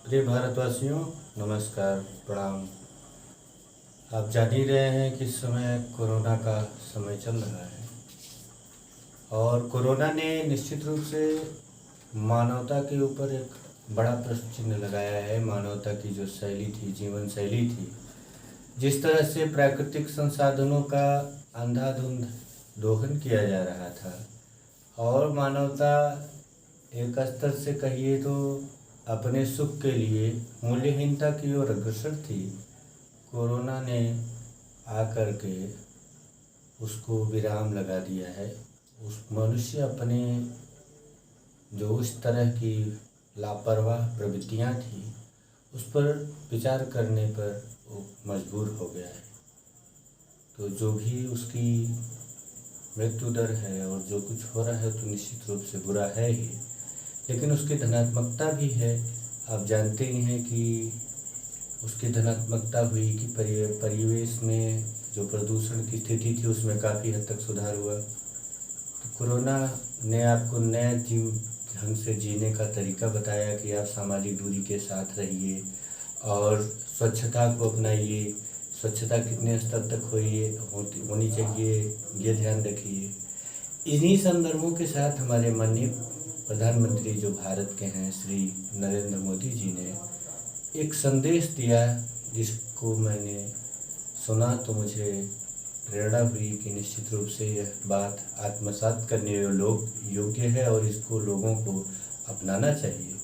प्रिय भारतवासियों, नमस्कार, प्रणाम। आप जान ही रहे हैं कि इस समय कोरोना का समय चल रहा है और कोरोना ने निश्चित रूप से मानवता के ऊपर एक बड़ा प्रश्न चिन्ह लगाया है। मानवता की जो शैली थी, जीवन शैली थी, जिस तरह से प्राकृतिक संसाधनों का अंधाधुंध दोहन किया जा रहा था और मानवता एक स्तर से कहिए तो अपने सुख के लिए मूल्यहीनता की ओर अग्रसर थी। कोरोना ने आकर के उसको विराम लगा दिया है। उस मनुष्य अपने जो उस तरह की लापरवाह प्रवृत्तियां थी उस पर विचार करने पर वो मजबूर हो गया है। तो जो भी उसकी मृत्यु दर है और जो कुछ हो रहा है तो निश्चित रूप से बुरा है ही, लेकिन उसकी धनात्मकता भी है। आप जानते ही हैं कि उसकी धनात्मकता हुई कि परिवेश में जो प्रदूषण की स्थिति थी उसमें काफ़ी हद तक सुधार हुआ। तो कोरोना ने आपको नया ढंग से जीने का तरीका बताया कि आप सामाजिक दूरी के साथ रहिए और स्वच्छता को अपनाइए। स्वच्छता कितने स्तर तक होनी चाहिए ये ध्यान रखिए। इन्हीं संदर्भों के साथ हमारे माननीय प्रधानमंत्री जो भारत के हैं, श्री नरेंद्र मोदी जी ने एक संदेश दिया जिसको मैंने सुना तो मुझे प्रेरणा हुई कि निश्चित रूप से यह बात आत्मसात करने योग्य है और इसको लोगों को अपनाना चाहिए।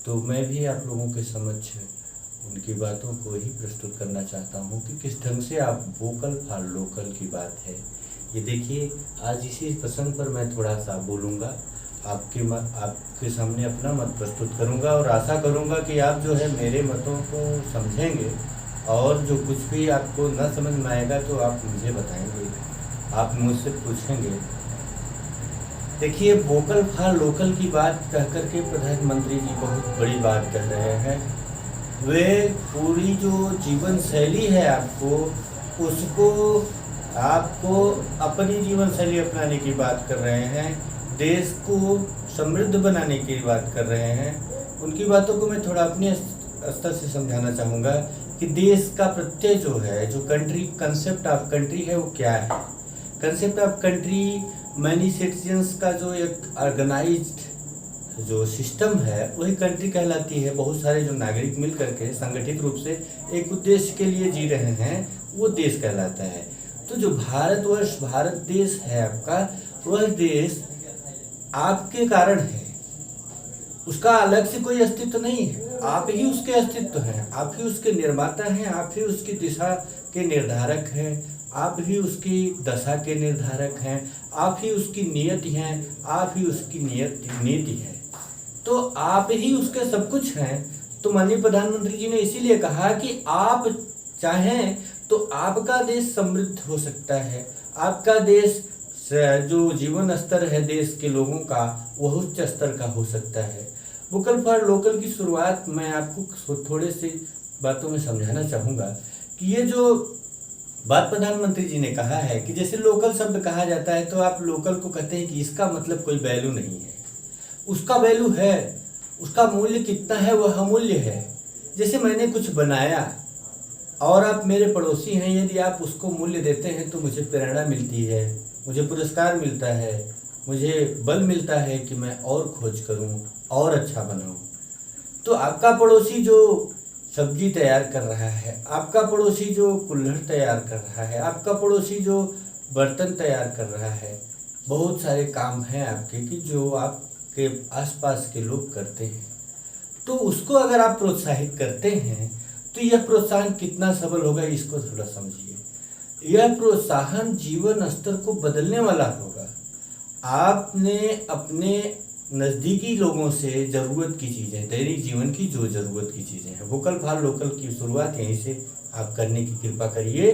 तो मैं भी आप लोगों के समक्ष उनकी बातों को ही प्रस्तुत करना चाहता हूँ कि किस ढंग से आप वोकल फॉर लोकल की बात है। ये देखिए, आज इसी प्रसंग पर मैं थोड़ा सा बोलूँगा, आपके सामने अपना मत प्रस्तुत करूंगा और आशा करूंगा कि आप जो है मेरे मतों को समझेंगे और जो कुछ भी आपको न समझ में आएगा तो आप मुझे बताएंगे, आप मुझसे पूछेंगे। देखिए, वोकल फॉर लोकल की बात कह कर के प्रधानमंत्री जी बहुत बड़ी बात कह रहे हैं। वे पूरी जो जीवन शैली है आपको अपनी जीवन शैली अपनाने की बात कर रहे हैं, देश को समृद्ध बनाने की बात कर रहे हैं। उनकी बातों को मैं थोड़ा अपने स्तर से समझाना चाहूँगा कि देश का प्रत्यय जो है, जो कंसेप्ट ऑफ कंट्री है वो क्या है। Concept of country many citizens का जो एक ऑर्गेनाइज्ड जो सिस्टम है वही कंट्री कहलाती है। बहुत सारे जो नागरिक मिल करके संगठित रूप से एक उद्देश्य के लिए जी रहे हैं वो देश कहलाता है। तो जो भारतवर्ष, भारत देश है आपका, वह देश आपके कारण है, उसका अलग से कोई अस्तित्व नहीं है। आप ही उसके अस्तित्व हैं, आप ही उसके निर्माता हैं, आप ही उसकी दिशा के निर्धारक हैं, आप ही उसकी दशा के निर्धारक हैं, आप ही उसकी नियति हैं, आप ही उसकी नीति है। तो आप ही उसके सब कुछ हैं। तो माननीय प्रधानमंत्री जी ने इसीलिए कहा कि आप चाहें तो आपका देश समृद्ध हो सकता है, आपका देश जो जीवन स्तर है देश के लोगों का वह उच्च स्तर का हो सकता है। वोकल फॉर लोकल की शुरुआत मैं आपको थोड़े से बातों में समझाना चाहूँगा कि ये जो बात प्रधानमंत्री जी ने कहा है कि जैसे लोकल शब्द कहा जाता है तो आप लोकल को कहते हैं कि इसका मतलब कोई वैल्यू नहीं है। उसका वैल्यू है, उसका मूल्य कितना है वह अमूल्य है। जैसे मैंने कुछ बनाया और आप मेरे पड़ोसी हैं, यदि आप उसको मूल्य देते हैं तो मुझे प्रेरणा मिलती है, मुझे पुरस्कार मिलता है, मुझे बल मिलता है कि मैं और खोज करूं और अच्छा बनाऊं। तो आपका पड़ोसी जो सब्जी तैयार कर रहा है, आपका पड़ोसी जो कुल्हड़ तैयार कर रहा है, आपका पड़ोसी जो बर्तन तैयार कर रहा है, बहुत सारे काम हैं आपके कि जो आपके आसपास के लोग करते हैं। तो उसको अगर आप प्रोत्साहित करते हैं तो यह प्रोत्साहन कितना सबल होगा इसको थोड़ा समझिए। यह प्रोत्साहन जीवन स्तर को बदलने वाला होगा। आपने अपने नज़दीकी लोगों से ज़रूरत की चीज़ें, दैनिक जीवन की जो ज़रूरत की चीज़ें हैं, वोकल फॉर लोकल की शुरुआत यहीं से आप करने की कृपा करिए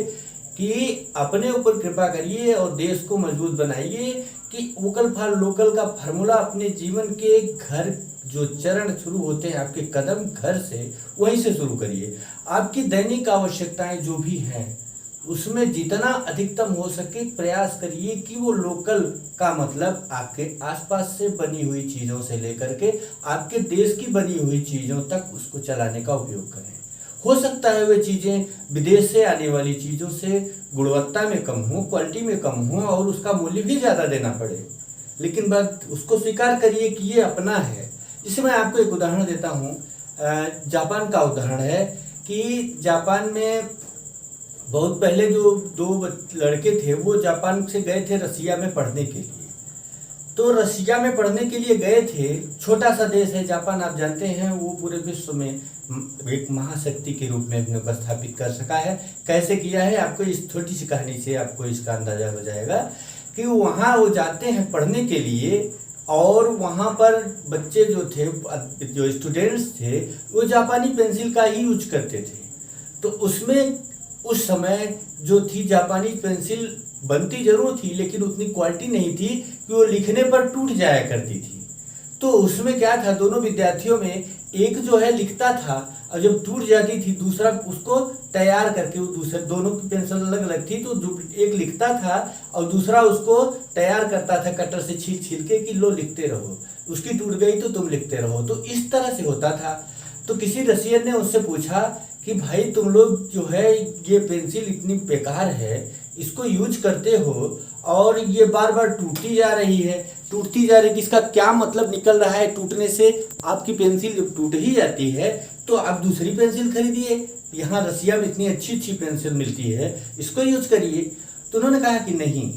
कि अपने ऊपर कृपा करिए और देश को मजबूत बनाइए कि वोकल फॉर लोकल का फार्मूला अपने जीवन के घर जो चरण शुरू होते हैं, आपके कदम घर से, वहीं से शुरू करिए। आपकी दैनिक आवश्यकताएं जो भी हैं उसमें जितना अधिकतम हो सके प्रयास करिए कि वो लोकल का मतलब आपके आसपास से बनी हुई चीज़ों से लेकर के आपके देश की बनी हुई चीज़ों तक उसको चलाने का उपयोग करें। हो सकता है वे चीज़ें विदेश से आने वाली चीज़ों से गुणवत्ता में कम हो, क्वालिटी में कम हो और उसका मूल्य भी ज़्यादा देना पड़े, लेकिन बात उसको स्वीकार करिए कि ये अपना है। जिससे मैं आपको एक उदाहरण देता हूँ, जापान का उदाहरण है कि जापान में बहुत पहले जो दो लड़के थे वो जापान से गए थे रसिया में पढ़ने के लिए। तो रसिया में पढ़ने के लिए गए थे। छोटा सा देश है जापान, आप जानते हैं, वो पूरे विश्व में एक महाशक्ति के रूप में अपने को स्थापित कर सका है। कैसे किया है आपको इस छोटी सी कहानी से आपको इसका अंदाजा हो जाएगा कि वहाँ वो जाते हैं पढ़ने के लिए और वहाँ पर बच्चे जो थे, जो स्टूडेंट्स थे, वो जापानी पेंसिल का ही यूज करते थे। तो उसमें उस समय जो थी जापानी पेंसिल बनती जरूर थी लेकिन उतनी क्वालिटी नहीं थी कि वो लिखने पर टूट जाया करती थी। तो उसमें क्या था, दोनों विद्यार्थियों में एक जो है लिखता था और जब टूट जाती थी दूसरा उसको तैयार करके, वो दूसरे दोनों की पेंसिल अलग अलग थी, तो एक लिखता था और दूसरा उसको तैयार करता था कटर से छील छील के कि लो लिखते रहो, उसकी टूट गई तो तुम लिखते रहो। तो इस तरह से होता था। तो किसी रसियन ने उससे पूछा कि भाई तुम लोग जो है ये पेंसिल इतनी बेकार है, इसको यूज करते हो और ये बार बार टूटती जा रही है, टूटती जा रही है, इसका क्या मतलब निकल रहा है? टूटने से आपकी पेंसिल जब टूट ही जाती है तो आप दूसरी पेंसिल खरीदिए, यहाँ रसिया में इतनी अच्छी अच्छी पेंसिल मिलती है, इसको यूज करिए। तो उन्होंने कहा कि नहीं,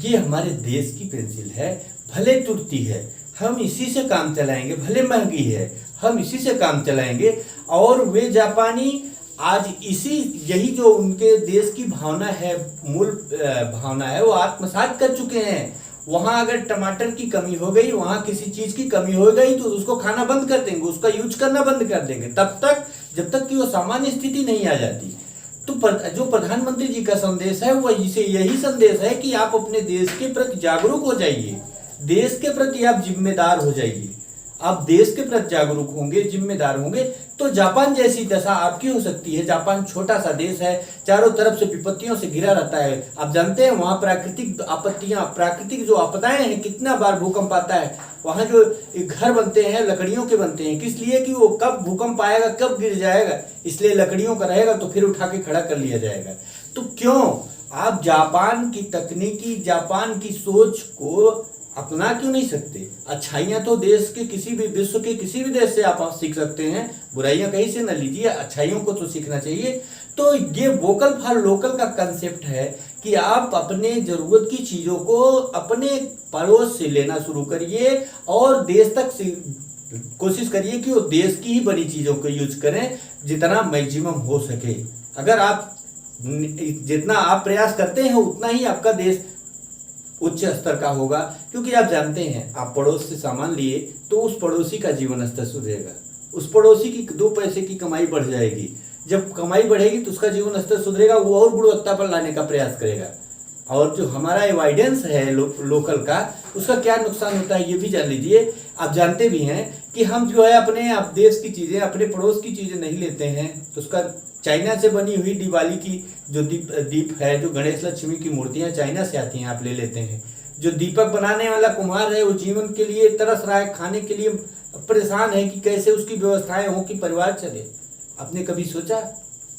ये हमारे देश की पेंसिल है, भले टूटती है हम इसी से काम चलाएंगे, भले महंगी है हम इसी से काम चलाएंगे। और वे जापानी आज यही जो उनके देश की भावना है, मूल भावना है, वो आत्मसात कर चुके हैं। वहां अगर टमाटर की कमी हो गई, वहां किसी चीज की कमी हो गई तो उसको खाना बंद कर देंगे, उसका यूज करना बंद कर देंगे, तब तक जब तक कि वो सामान्य स्थिति नहीं आ जाती। तो जो प्रधानमंत्री जी का संदेश है वो इसे यही संदेश है कि आप अपने देश के प्रति जागरूक हो जाइए, देश के प्रति आप जिम्मेदार हो जाइए। आप देश के प्रति जागरूक होंगे, जिम्मेदार होंगे तो जापान जैसी दशा आपकी हो सकती है। जापान छोटा सा देश है, चारों तरफ से विपत्तियों से घिरा रहता है। आप जानते हैं वहाँ प्राकृतिक आपत्तियां, प्राकृतिक जो आपदाएं हैं, कितना बार भूकंप आता है। वहाँ जो घर बनते हैं लकड़ियों के बनते हैं, किस लिए? कि वो कब भूकंप आएगा, कब गिर जाएगा, इसलिए लकड़ियों का रहेगा तो फिर उठा के खड़ा कर लिया जाएगा। तो क्यों आप जापान की तकनीकी, जापान की सोच को अपना क्यों नहीं सकते? अच्छाइयां तो देश के किसी भी, विश्व के किसी भी देश से आप सीख सकते हैं, बुराइयां कहीं से न लीजिए, अच्छाइयों को तो सीखना चाहिए। तो ये वोकल फॉर लोकल का कंसेप्ट है कि आप अपने जरूरत की चीजों को अपने पड़ोस से लेना शुरू करिए और देश तक कोशिश करिए कि वो देश की ही बनी चीजों को यूज करें जितना मैक्सिमम हो सके। अगर आप जितना आप प्रयास करते हैं उतना ही आपका देश उच्च स्तर का होगा। क्योंकि आप जानते हैं, आप पड़ोस से सामान लिए तो उस पड़ोसी का जीवन स्तर सुधरेगा, उस पड़ोसी की 2 पैसे की कमाई बढ़ जाएगी। जब कमाई बढ़ेगी तो उसका जीवन स्तर सुधरेगा, वो और गुणवत्ता पर लाने का प्रयास करेगा। और जो हमारा एविडेंस है लोकल का, उसका क्या नुकसान होता है ये भी जान लीजिए। आप जानते भी हैं कि हम जो है अपने आप देश की चीज़ें, अपने पड़ोस की चीज़ें नहीं लेते हैं। तो उसका चाइना से बनी हुई दिवाली की जो दीप है, जो गणेश लक्ष्मी की मूर्तियां चाइना से आती हैं, आप ले लेते हैं। जो दीपक बनाने वाला कुम्हार है वो जीवन के लिए तरस रहा है, खाने के लिए परेशान है कि कैसे उसकी व्यवस्थाएं हो कि परिवार चले। आपने कभी सोचा?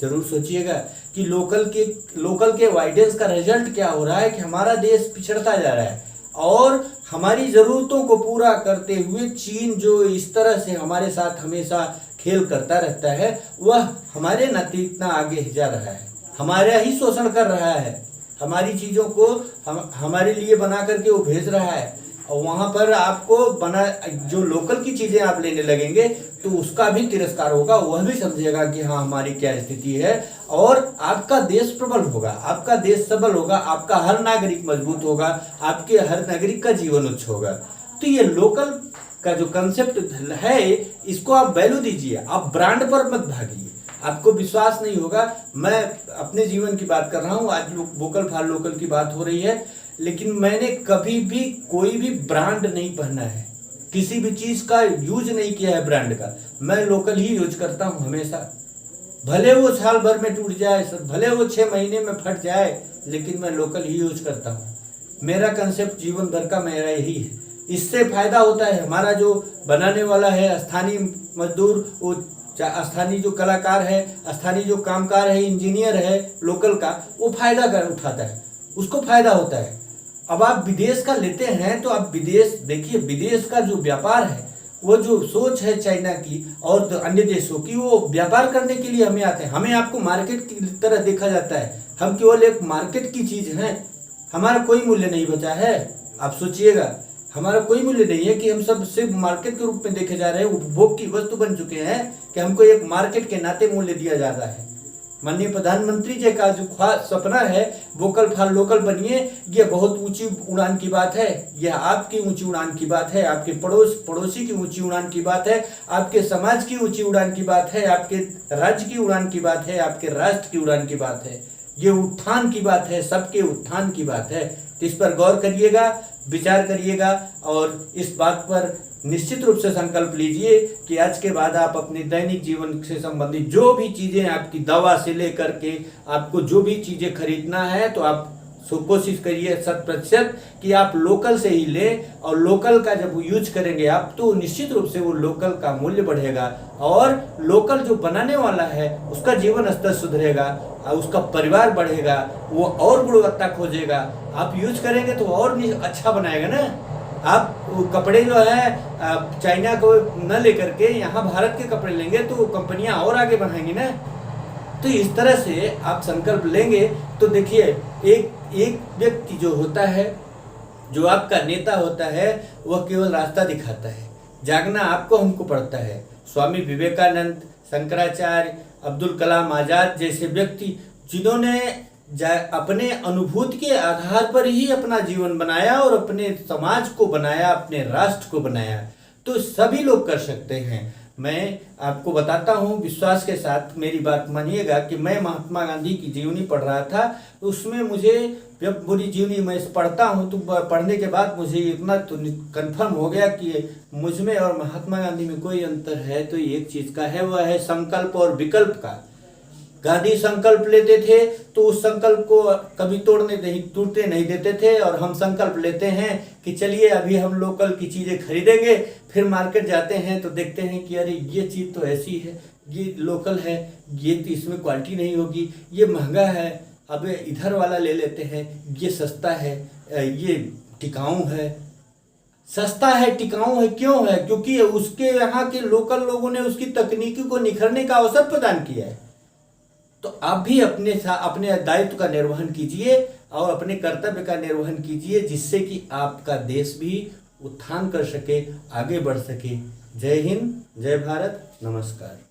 जरूर सोचिएगा कि लोकल के वाइडेंस का रिजल्ट क्या हो रहा है कि हमारा देश पिछड़ता जा रहा है। और हमारी ज़रूरतों को पूरा करते हुए चीन जो इस तरह से हमारे साथ हमेशा खेल करता रहता है, वह हमारे नाते इतना आगे जा रहा है, हमारा ही शोषण कर रहा है, हमारी चीज़ों को हमारे लिए बना करके वो भेज रहा है। और वहाँ पर आपको जो लोकल की चीज़ें आप लेने लगेंगे तो उसका भी तिरस्कार होगा, वह भी समझेगा कि हाँ हमारी क्या स्थिति है। और आपका देश प्रबल होगा, आपका देश सबल होगा, आपका हर नागरिक मजबूत होगा, आपके हर नागरिक का जीवन उच्च होगा। तो ये लोकल का जो कंसेप्ट है इसको आप वैल्यू दीजिए, आप ब्रांड पर मत भागिए। आपको विश्वास नहीं होगा, मैं अपने जीवन की बात कर रहा हूँ, आज वोकल फॉर लोकल की बात हो रही है, लेकिन मैंने कभी भी कोई भी ब्रांड नहीं पहना है, किसी भी चीज का यूज नहीं किया है ब्रांड का। मैं लोकल ही यूज करता हूँ हमेशा। भले वो साल भर में टूट जाए, भले वो 6 महीने में फट जाए, लेकिन मैं लोकल ही यूज करता हूँ। मेरा कंसेप्ट जीवन भर का मेरा यही है। इससे फायदा होता है, हमारा जो बनाने वाला है, स्थानीय मजदूर, वो स्थानीय जो कलाकार है, स्थानीय जो कामकार है, इंजीनियर है लोकल का, वो फायदा कर उठाता है, उसको फायदा होता है। अब आप विदेश का लेते हैं तो आप विदेश देखिए, विदेश का जो व्यापार है, वो जो सोच है चाइना की और तो अन्य देशों की, वो व्यापार करने के लिए हमें आते हैं। हमें आपको मार्केट की तरह देखा जाता है, हम केवल एक मार्केट की चीज हैं, हमारा कोई मूल्य नहीं बचा है। आप सोचिएगा, हमारा कोई मूल्य नहीं है कि हम सब सिर्फ मार्केट के रूप में देखे जा रहे हैं, उपभोग की वस्तु बन चुके हैं कि हमको एक मार्केट के नाते मूल्य दिया जा रहा है। माननीय प्रधानमंत्री जी का जो सपना है, वोकल फॉर लोकल बनिए, ये बहुत ऊंची उड़ान की बात है। यह आपकी ऊंची उड़ान की बात है, आपके पड़ोसी की ऊंची उड़ान की बात है, आपके समाज की ऊंची उड़ान की बात है, आपके राज्य की उड़ान की बात है, आपके राष्ट्र की उड़ान की बात है। ये उत्थान की बात है, सबके उत्थान की बात है। तो इस पर गौर करिएगा, विचार करिएगा और इस बात पर निश्चित रूप से संकल्प लीजिए कि आज के बाद आप अपने दैनिक जीवन से संबंधित जो भी चीजें, आपकी दवा से लेकर के आपको जो भी चीजें खरीदना है, तो आप कोशिश करिए 100% कि आप लोकल से ही लें। और लोकल का जब यूज करेंगे आप, तो निश्चित रूप से वो लोकल का मूल्य बढ़ेगा और लोकल जो बनाने वाला है उसका जीवन स्तर सुधरेगा, उसका परिवार बढ़ेगा, वो और गुणवत्ता खोजेगा। आप यूज करेंगे तो और अच्छा बनाएगा ना। आप कपड़े जो है चाइना को न लेकर के यहाँ भारत के कपड़े लेंगे तो कंपनियां और आगे बढ़ाएंगी ना। तो इस तरह से आप संकल्प लेंगे तो देखिए, एक व्यक्ति जो होता है, जो आपका नेता होता है, वह केवल रास्ता दिखाता है, जागना आपको हमको पड़ता है। स्वामी विवेकानंद, शंकराचार्य, अब्दुल कलाम आजाद जैसे व्यक्ति जिन्होंने अपने अनुभूति के आधार पर ही अपना जीवन बनाया और अपने समाज को बनाया, अपने राष्ट्र को बनाया, तो सभी लोग कर सकते हैं। मैं आपको बताता हूँ विश्वास के साथ, मेरी बात मानिएगा कि मैं महात्मा गांधी की जीवनी पढ़ रहा था, उसमें मुझे जब पूरी जीवनी मैं पढ़ता हूँ तो पढ़ने के बाद मुझे इतना तो कंफर्म हो गया कि मुझ में और महात्मा गांधी में कोई अंतर है तो एक चीज का है, वह है संकल्प और विकल्प का। गांधी संकल्प लेते थे तो उस संकल्प को कभी टूटते नहीं देते थे, और हम संकल्प लेते हैं कि चलिए अभी हम लोकल की चीजें खरीदेंगे, फिर मार्केट जाते हैं तो देखते हैं कि अरे ये चीज तो ऐसी है, ये लोकल है, ये तो इसमें क्वालिटी नहीं होगी, ये महंगा है, अब इधर वाला ले लेते हैं, ये सस्ता है, ये टिकाऊ है। सस्ता है, टिकाऊ है, क्यों है? क्योंकि उसके यहाँ के लोकल लोगों ने उसकी तकनीकी को निखरने का अवसर प्रदान किया है। तो आप भी अपने दायित्व का निर्वहन कीजिए और अपने कर्तव्य का निर्वहन कीजिए, जिससे कि आपका देश भी उत्थान कर सके, आगे बढ़ सके। जय हिंद, जय भारत, नमस्कार।